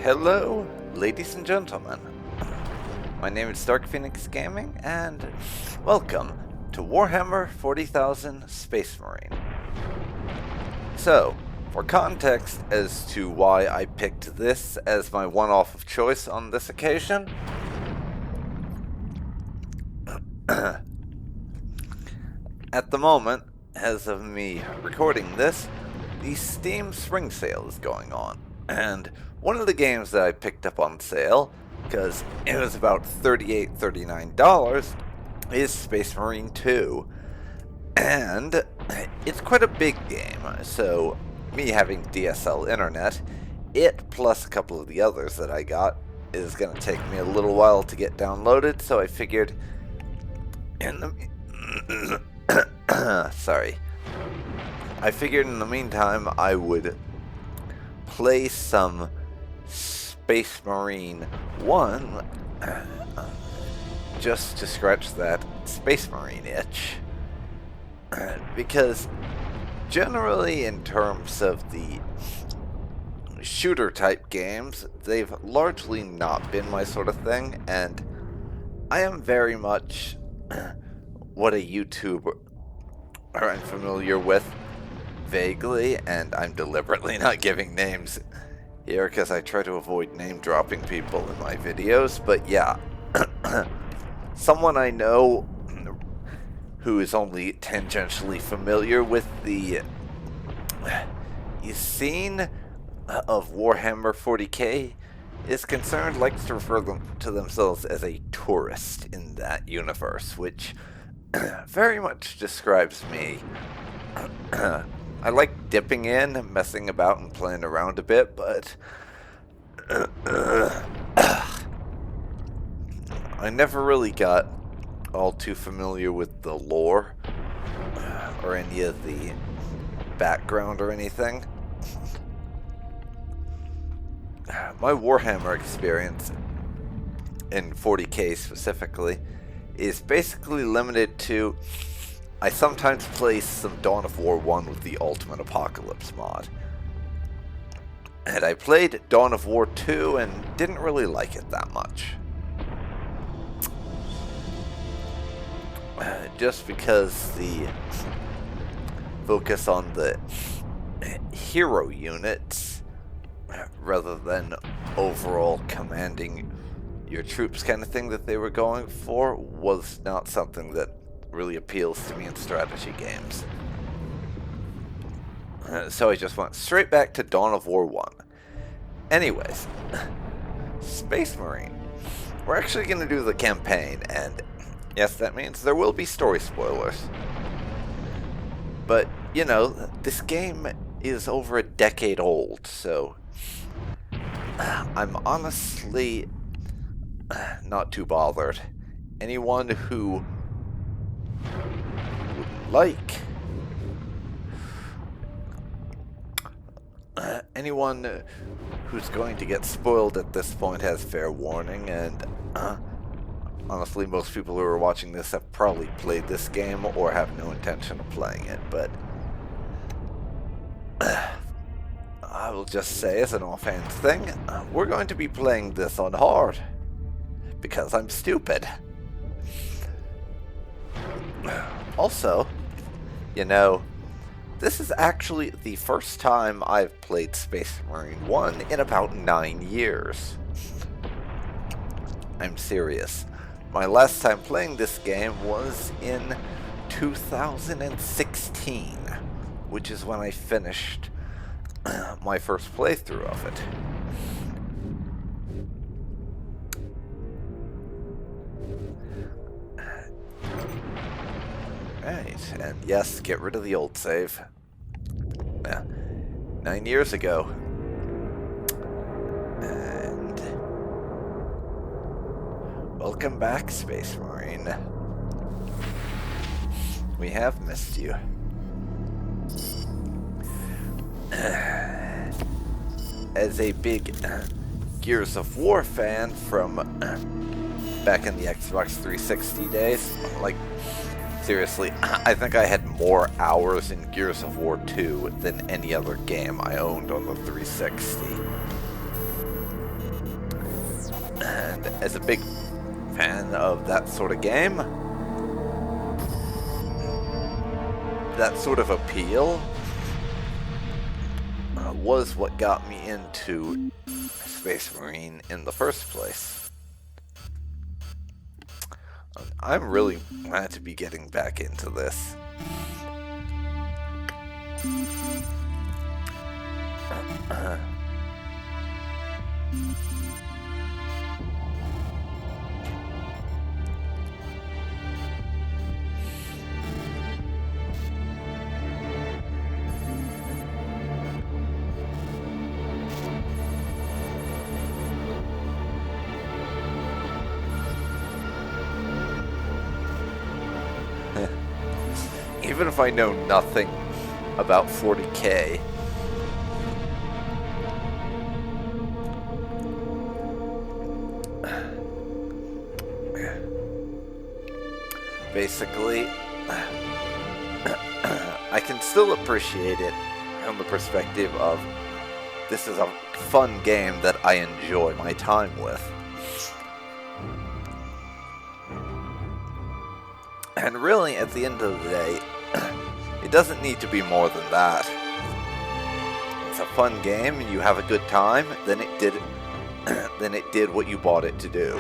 Hello, ladies and gentlemen. My name is Dark Phoenix Gaming, and welcome to Warhammer 40,000 Space Marine. So, for context as to why I picked this as my one-off of choice on this occasion, at the moment, as of me recording this, the Steam Spring Sale is going on, and one of the games that I picked up on sale, because it was about $38, $39, is Space Marine 2. And it's quite a big game, so me having DSL internet, it plus a couple of the others that I got is going to take me a little while to get downloaded, so I figured in the... Sorry. I figured in the meantime I would play some Space Marine 1 just to scratch that Space Marine itch. Because generally in terms of the shooter type games, they've largely not been my sort of thing, and I am very much what a YouTuber I'm familiar with vaguely, and I'm deliberately not giving names here because I try to avoid name dropping people in my videos, but yeah, someone I know who is only tangentially familiar with the scene of Warhammer 40k is concerned likes to refer to themselves as a tourist in that universe, which very much describes me. I like dipping in, messing about, and playing around a bit, but I never really got all too familiar with the lore or any of the background or anything. My Warhammer experience, in 40k specifically, is basically limited to I sometimes play some Dawn of War 1 with the Ultimate Apocalypse mod. And I played Dawn of War 2 and didn't really like it that much. Just because the focus on the hero units rather than overall commanding your troops kind of thing that they were going for was not something that really appeals to me in strategy games. So I just went straight back to Dawn of War 1. Anyways, Space Marine. We're actually going to do the campaign, and yes, that means there will be story spoilers. But, you know, this game is over a decade old, so I'm honestly not too bothered. Anyone who anyone who's going to get spoiled at this point has fair warning, and honestly most people who are watching this have probably played this game or have no intention of playing it, but I will just say as an offhand thing, we're going to be playing this on hard because I'm stupid. Also, you know, this is actually the first time I've played Space Marine 1 in about 9 years. I'm serious. My last time playing this game was in 2016, which is when I finished my first playthrough of it. Right, and yes, get rid of the old save. 9 years ago. And welcome back, Space Marine. We have missed you. As a big Gears of War fan from back in the Xbox 360 days, like, seriously, I think I had more hours in Gears of War 2 than any other game I owned on the 360. And as a big fan of that sort of game, that sort of appeal was what got me into Space Marine in the first place. I'm really glad to be getting back into this. Even if I know nothing about 40k, basically, I can still appreciate it from the perspective of this is a fun game that I enjoy my time with. And really, at the end of the day, it doesn't need to be more than that. It's a fun game and you have a good time, then it did what you bought it to do.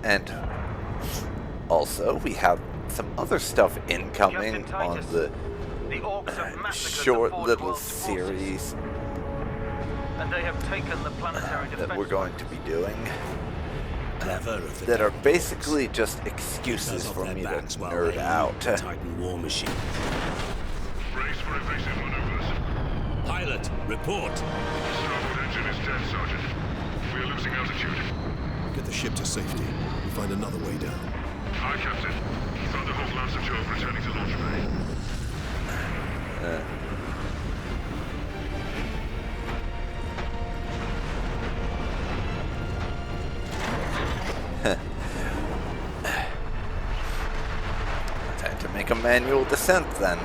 And also, we have some other stuff incoming on the short little series and they have taken the planetary that we're going to be doing that are basically just excuses for me to nerd out. Titan war machine. Brace for evasive maneuvers. Pilot, report. Starboard engine is dead, Sergeant. We are losing altitude. Get the ship to safety. We'll find another way down. Aye, Captain. Thunderhawk Lancer Jove returning to launch bay. Time to make a manual descent then.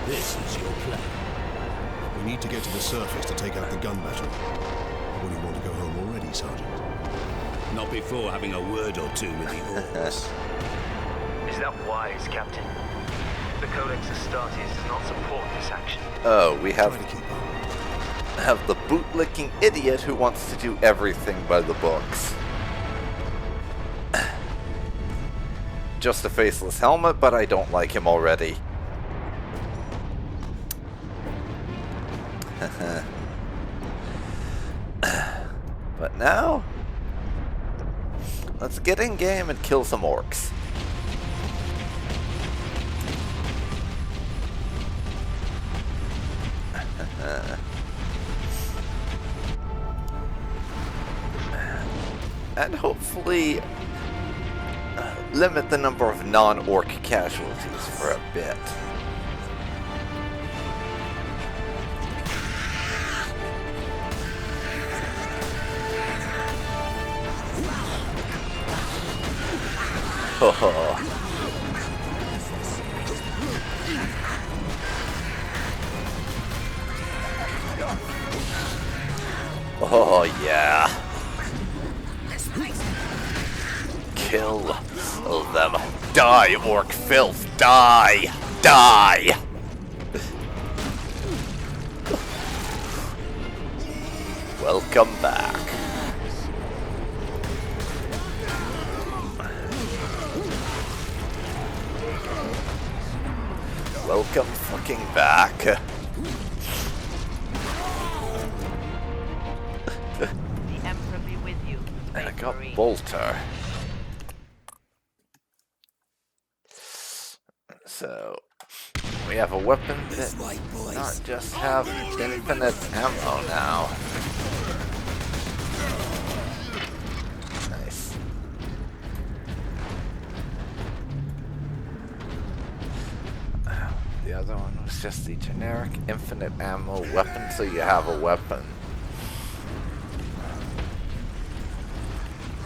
This is your plan. We need to get to the surface to take out the gun battery. Or do you want to go home already, Sergeant? Not before having a word or two with the orks. Is that wise, Captain? The Codex Astartes does not support this action. Oh, we Try to keep up. have the bootlicking idiot who wants to do everything by the books. Just a faceless helmet, but I don't like him already. But now, let's get in game and kill some orcs. And hopefully limit the number of non-orc casualties for a bit. Oh yeah. Kill them. Die, orc filth. Die. Die. Welcome back. Welcome fucking back. The Emperor be with you. And I got Marine. Bolter. So, we have a weapon that not just have infinite ammo now. Nice. The other one was just the generic infinite ammo weapon, so you have a weapon.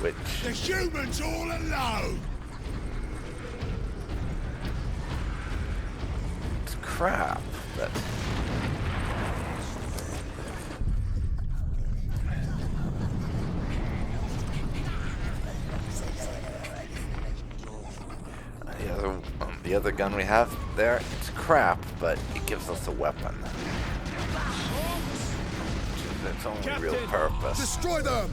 Which... The humans all alone! It's crap, but... The other gun we have there, it's crap, but it gives us a weapon. Which is its only real purpose. Destroy them!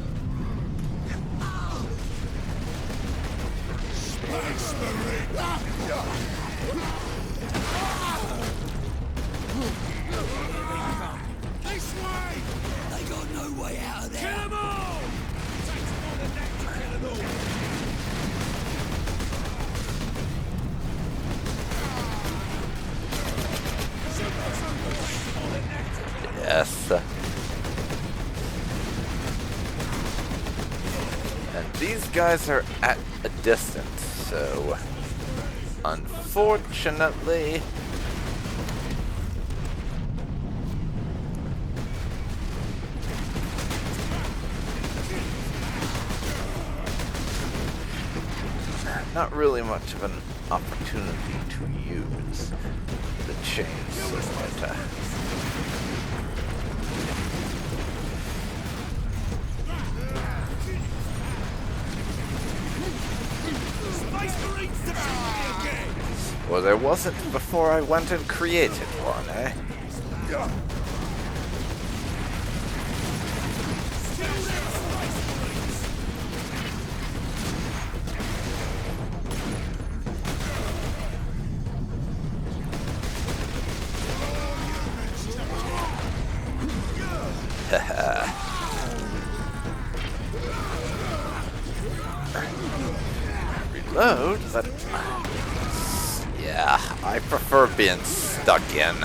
Space Marine! This way! They got no way out of there! Kill them all! Takes more than that to kill them all! Yes. And these guys are at a distance, so unfortunately not really much of an opportunity to use the chainsaw. Well, there wasn't before I went and created one, eh? Reload, but yeah, I prefer being stuck in.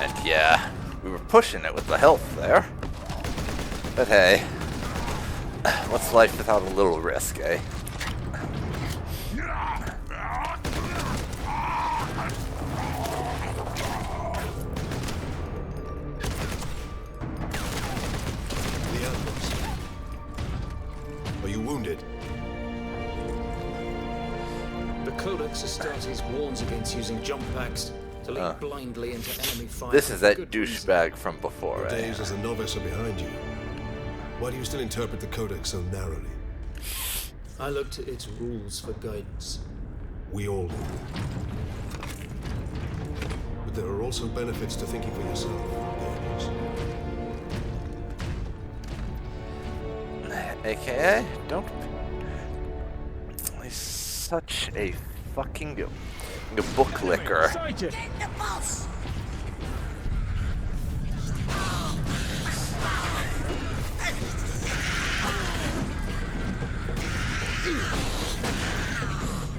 And yeah, we were pushing it with the health there. But hey, what's life without a little risk, eh? The animals. Are you wounded? The Codex Astartes warns against using jump packs to leap blindly into enemy fire. This is for that good douchebag from before, Your eh? days as a novice are behind you. Why do you still interpret the Codex so narrowly? reason. I look to its rules for guidance. We all do. But there are also benefits to thinking for yourself, Daniels. AKA, don't. He's such a fucking book licker.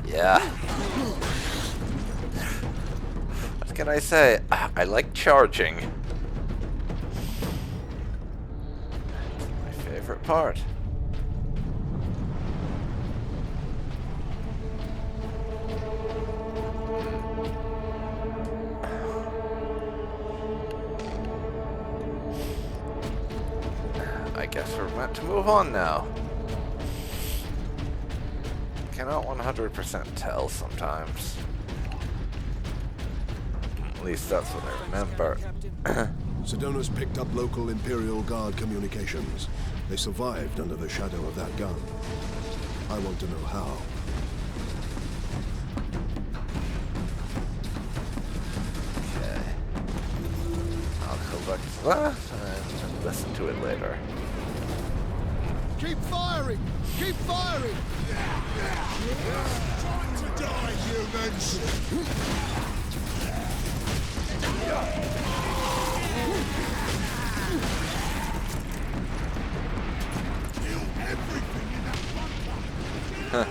Yeah. What can I say? I like charging. My favorite part. I guess we're meant to move on now. Cannot 100% tell sometimes. At least that's what I remember. Sedona's picked up local Imperial Guard communications. They survived under the shadow of that gun. I want to know how. Okay. I'll go back to that and listen to it later. Keep firing! Keep firing! Time to die, humans! Kill everything! Okay.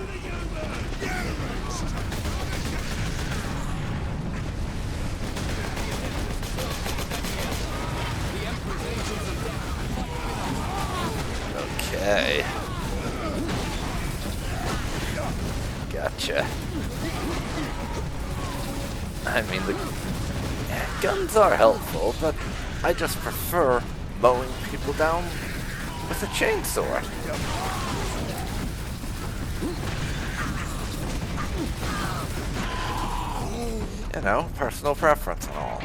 Gotcha. I mean, the guns are helpful, but I just prefer mowing people down with a chainsaw. You know, personal preference and all.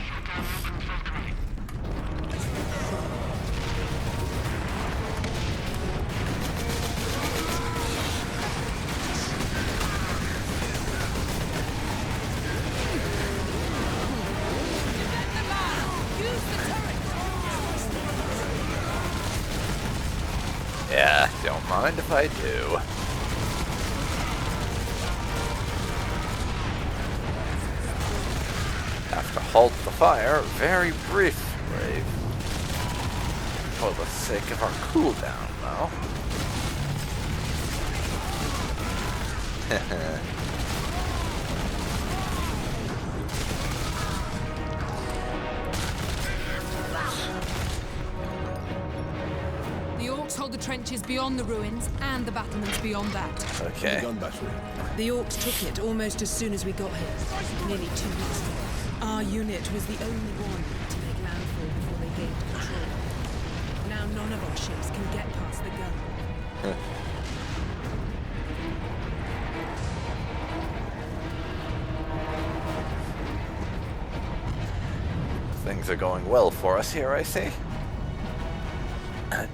Yeah, don't mind if I do. Have to halt the fire very briefly for the sake of our cooldown, though. The orcs hold the trenches beyond the ruins and the battlements beyond that. Okay. The gun battery. The orcs took it almost as soon as we got here, nearly 2 weeks ago. Our unit was the only one to make landfall before they gained control. Now none of our ships can get past the gun. Things are going well for us here, I see.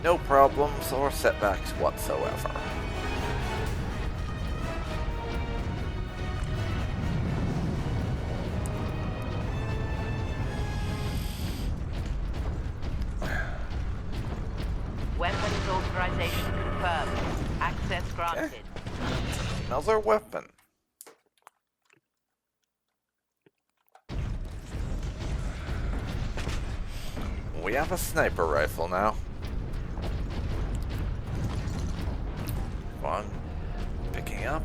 No problems or setbacks whatsoever. Weapons authorization confirmed. Access granted. Another weapon. We have a sniper rifle now. One, picking up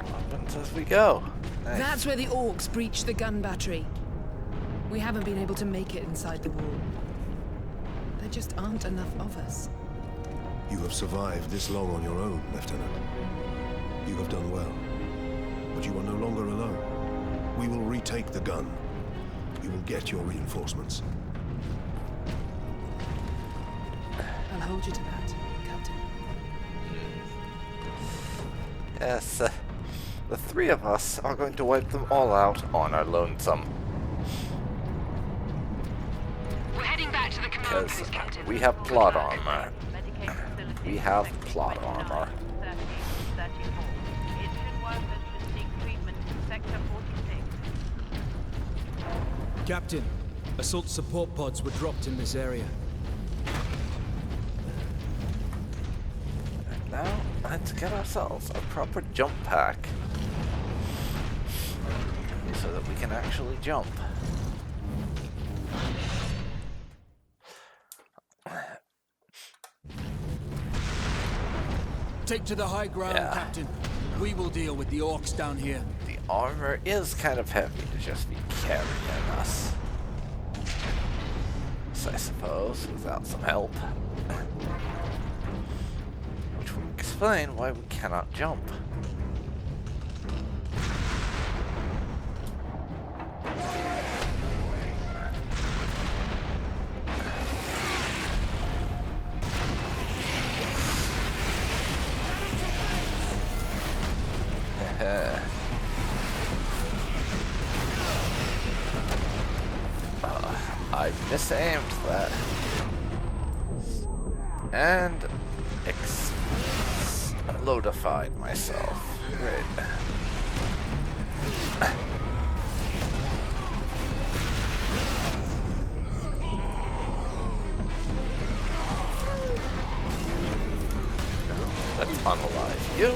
weapons as we go. Nice. That's where the orcs breached the gun battery. We haven't been able to make it inside the wall. There just aren't enough of us. You have survived this long on your own, Lieutenant. You have done well. But you are no longer alone. We will retake the gun. You will get your reinforcements. I'll hold you to that, Captain. Yes, the three of us are going to wipe them all out on our lonesome. We're heading back to the command Because post, Captain. we have plot armor. Medicaid facility We have sector plot 29, armor. 13, 34. Injured workers should seek treatment in sector 46. Captain, assault support pods were dropped in this area. And now, let's get ourselves a proper jump pack. So that we can actually jump. Take to the high ground, Yeah. Captain. We will deal with the orcs down here. The armor is kind of heavy to just be carrying us. So I suppose, without some help. Which will explain why we cannot jump. I misaimed that. And explodified myself. Great. Let's unalive you.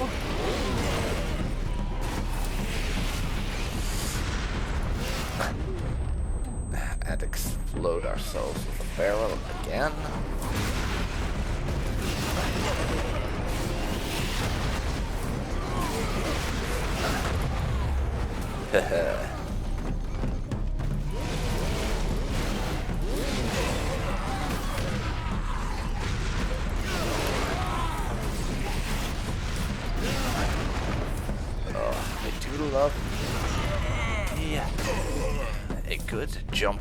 And explode ourselves with a barrel again. I do love a good jump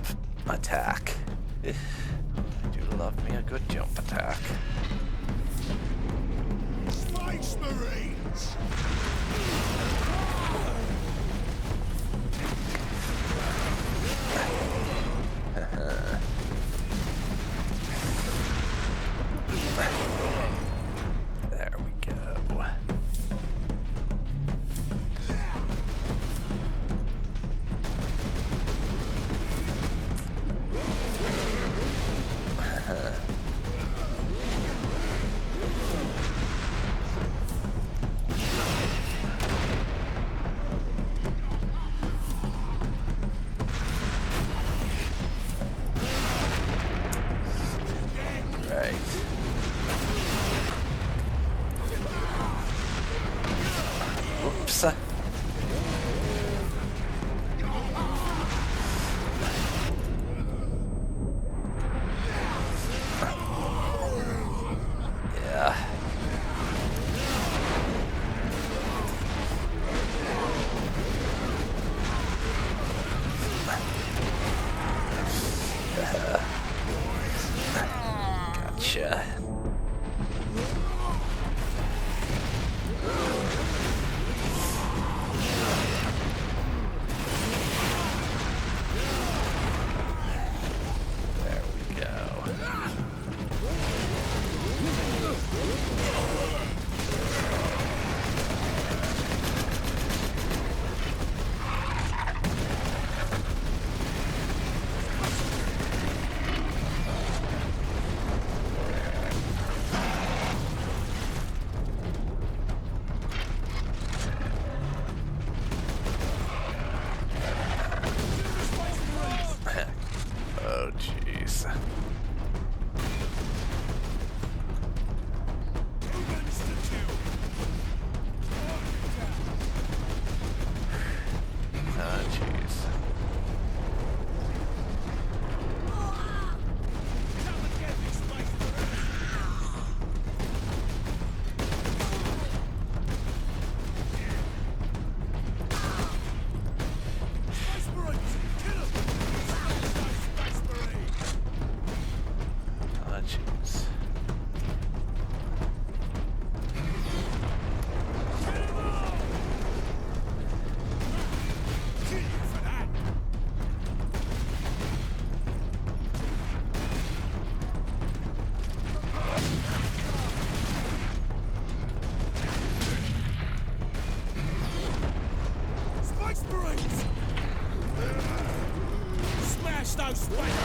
attack. I do love me a good jump attack. Space Marines! There we go. Right. Oops. Yeah. Gotcha. There we go. Oh, jeez. Oh, jeez. Oh, jeez. Space Marines! Smash those space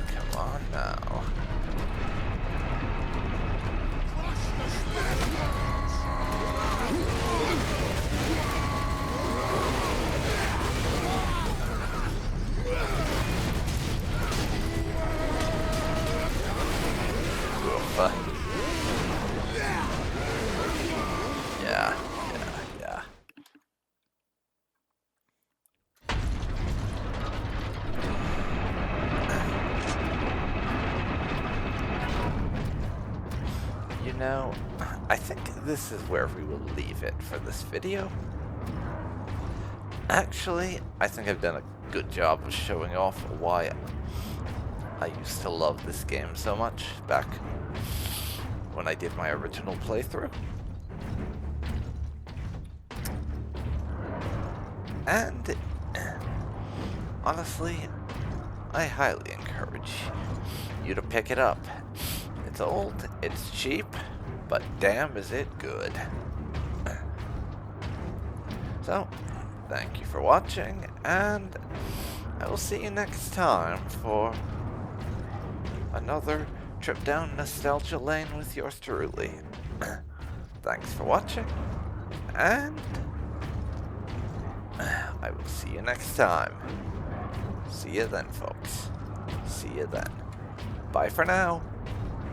Come on now. Oof. Yeah. You know, I think this is where we will leave it for this video. Actually, I think I've done a good job of showing off why I used to love this game so much back when I did my original playthrough. And honestly, I highly encourage you to pick it up. It's old, it's cheap, but damn is it good. So, thank you for watching, and I will see you next time for another trip down nostalgia lane with yours truly. Thanks for watching, and I will see you next time. See you then, folks. See you then. Bye for now.